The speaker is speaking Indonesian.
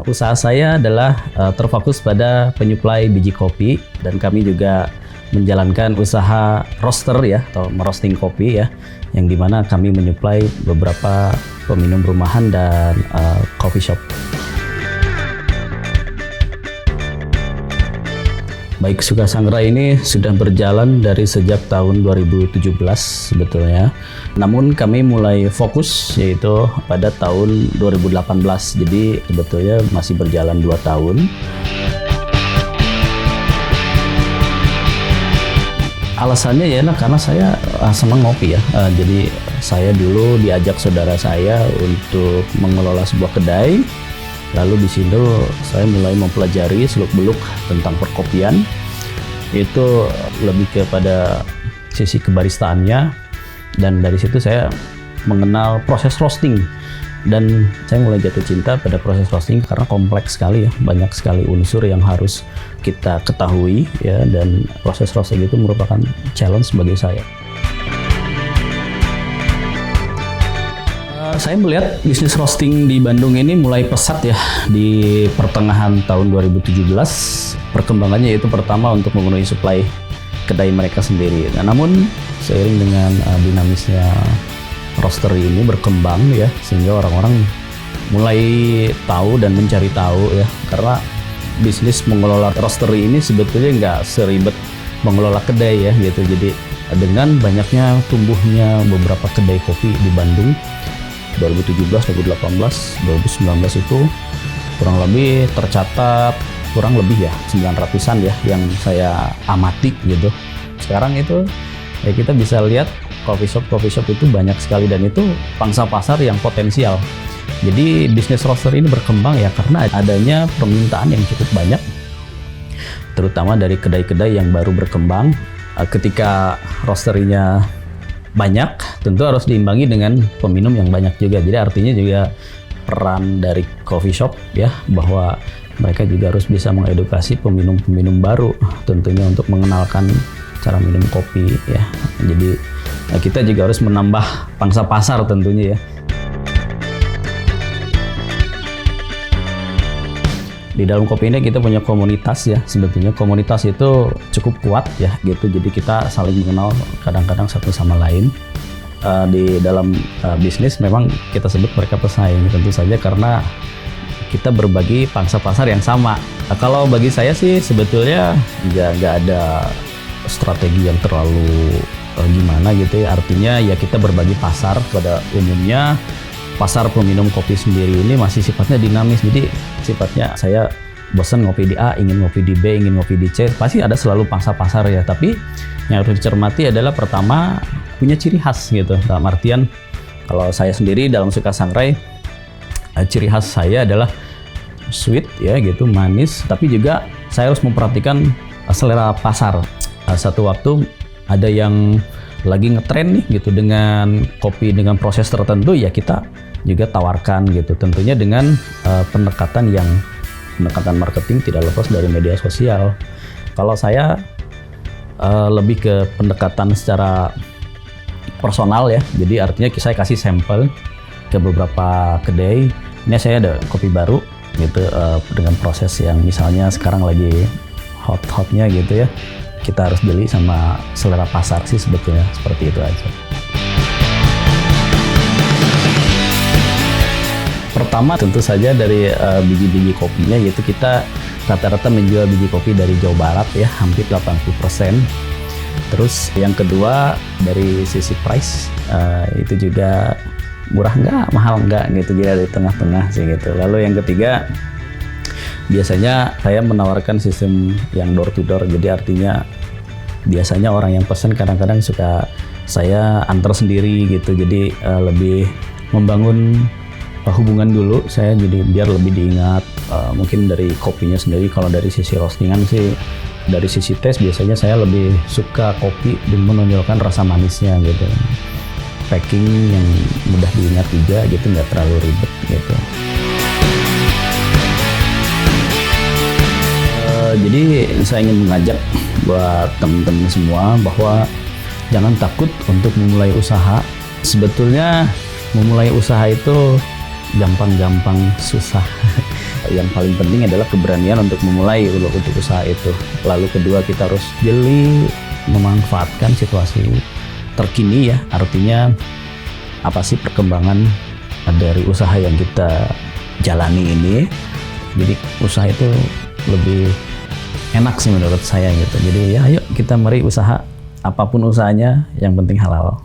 Usaha saya adalah terfokus pada penyuplai biji kopi dan kami juga menjalankan usaha roaster ya atau merosting kopi ya, yang dimana kami menyuplai beberapa peminum rumahan dan coffee shop. Baik Suka Sangrai ini sudah berjalan dari sejak tahun 2017 sebetulnya. Namun kami mulai fokus yaitu pada tahun 2018. Jadi sebetulnya masih berjalan 2 tahun. Alasannya ya karena saya senang ngopi ya. Jadi saya dulu diajak saudara saya untuk mengelola sebuah kedai. Lalu di situ saya mulai mempelajari seluk-beluk tentang perkopian. Itu lebih kepada sisi kebaristaannya, dan dari situ saya mengenal proses roasting. Dan saya mulai jatuh cinta pada proses roasting karena kompleks sekali ya, banyak sekali unsur yang harus kita ketahui ya, dan proses roasting itu merupakan challenge bagi saya. Saya melihat bisnis roasting di Bandung ini mulai pesat ya di pertengahan tahun 2017. Perkembangannya itu pertama untuk memenuhi suplai kedai mereka sendiri. Nah, namun seiring dengan dinamisnya roastery ini berkembang ya, sehingga orang-orang mulai tahu dan mencari tahu ya, karena bisnis mengelola roastery ini sebetulnya nggak seribet mengelola kedai ya gitu. Jadi dengan banyaknya tumbuhnya beberapa kedai kopi di Bandung 2017, 2018, 2019 itu kurang lebih tercatat kurang lebih ya 900-an ya yang saya amati gitu. Sekarang itu ya kita bisa lihat coffee shop itu banyak sekali, dan itu pangsa pasar yang potensial. Jadi bisnis roaster ini berkembang ya karena adanya permintaan yang cukup banyak, terutama dari kedai-kedai yang baru berkembang. Ketika roasterinya banyak, tentu harus diimbangi dengan peminum yang banyak juga. Jadi artinya juga peran dari coffee shop ya, bahwa mereka juga harus bisa mengedukasi peminum-peminum baru tentunya untuk mengenalkan cara minum kopi ya. Jadi kita juga harus menambah pangsa pasar tentunya ya. Di dalam kopi ini kita punya komunitas ya, sebetulnya komunitas itu cukup kuat ya gitu. Jadi kita saling mengenal kadang-kadang satu sama lain. Di dalam bisnis memang kita sebut mereka pesaing tentu saja karena kita berbagi pangsa pasar yang sama. Nah, kalau bagi saya sih sebetulnya nggak ada strategi yang terlalu gimana gitu ya. Artinya ya kita berbagi pasar. Pada umumnya pasar peminum kopi sendiri ini masih sifatnya dinamis. Jadi sifatnya saya bosan ngopi di A, ingin ngopi di B, ingin ngopi di C, pasti ada selalu pangsa pasar ya. Tapi yang harus dicermati adalah pertama punya ciri khas gitu. Dalam artian kalau saya sendiri dalam Suka Sangrai, ciri khas saya adalah sweet ya gitu, manis, tapi juga saya harus memperhatikan selera pasar. Satu waktu ada yang lagi ngetren nih gitu dengan kopi dengan proses tertentu, ya kita juga tawarkan gitu, tentunya dengan pendekatan marketing tidak lepas dari media sosial. Kalau saya lebih ke pendekatan secara personal ya, jadi artinya saya kasih sampel ke beberapa kedai. Ini saya ada kopi baru gitu dengan proses yang misalnya sekarang lagi hot-hotnya gitu ya, kita harus beli sama selera pasar sih sebetulnya, seperti itu aja. Pertama tentu saja dari biji-biji kopinya, yaitu kita rata-rata menjual biji kopi dari Jawa Barat ya, hampir 80%. Terus yang kedua dari sisi price, itu juga murah nggak, mahal nggak gitu, jadi di tengah-tengah sih gitu. Lalu yang ketiga, biasanya saya menawarkan sistem yang door to door, jadi artinya biasanya orang yang pesen kadang-kadang suka saya antar sendiri gitu, jadi lebih membangun hubungan dulu saya, jadi biar lebih diingat. Mungkin dari kopinya sendiri, kalau dari sisi roastingan sih, dari sisi tes biasanya saya lebih suka kopi dan menonjolkan rasa manisnya gitu. Packing yang mudah diingat juga gitu, nggak terlalu ribet gitu. Jadi saya ingin mengajak buat teman-teman semua bahwa jangan takut untuk memulai usaha. Sebetulnya memulai usaha itu gampang-gampang susah. yang paling penting adalah keberanian untuk memulai untuk usaha itu. Lalu kedua, kita harus jeli memanfaatkan situasi terkini ya, artinya apa sih perkembangan dari usaha yang kita jalani ini. Jadi usaha itu lebih enak sih menurut saya gitu. Jadi ya ayo kita mari usaha, apapun usahanya yang penting halal.